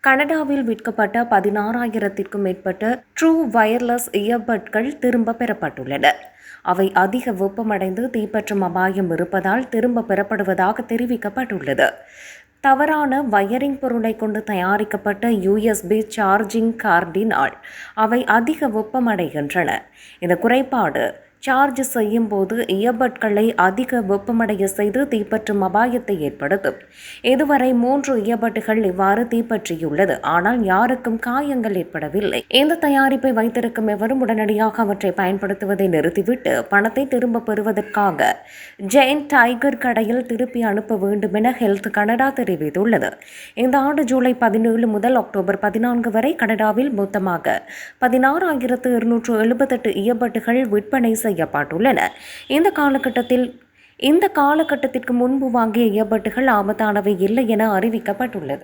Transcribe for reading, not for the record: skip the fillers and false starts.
கனடாவில் விற்கப்பட்ட 16,000க்கும் மேற்பட்ட ட்ரூ வயர்லெஸ் இயர்பட்கள் திரும்ப பெறப்பட்டுள்ளன. அவை அதிக வெப்பமடைந்து தீப்பற்றும் அபாயம் இருப்பதால் திரும்ப பெறப்படுவதாக தெரிவிக்கப்பட்டுள்ளது. தவறான வயரிங் பொருளை கொண்டு தயாரிக்கப்பட்ட USB சார்ஜிங் கார்டினால் அவை அதிக வெப்பமடைகின்றன. இந்த குறைபாடு சார்ஜ் செய்யும் போது இயர்பட்களை அதிக வெப்பமடைய செய்து தீப்பற்றும் அபாயத்தை ஏற்படுத்தும். இதுவரை 3 இயர்பட்கள் இவ்வாறு தீப்பற்றியுள்ளது. ஆனால் யாருக்கும் காயங்கள் ஏற்படவில்லை. இந்த தயாரிப்பை வைத்திருக்கும் எவரும் உடனடியாக அவற்றை பயன்படுத்துவதை நிறுத்திவிட்டு பணத்தை திரும்ப பெறுவதற்காக ஜெயண்ட் டைகர் கடையில் திருப்பி அனுப்ப வேண்டும் என ஹெல்த் கனடா தெரிவித்துள்ளது. இந்த ஆண்டு ஜூலை 17 முதல் அக்டோபர் 14 வரை கனடாவில் மொத்தமாக 16,278 இயர்பட்கள் விற்பனை செய்யப்பட்டுள்ளன. இந்த காலகட்டத்திற்கு முன்பு வாங்கிய இயர்பட்கள் ஆபத்தானவை இல்லை என அறிவிக்கப்பட்டுள்ளது.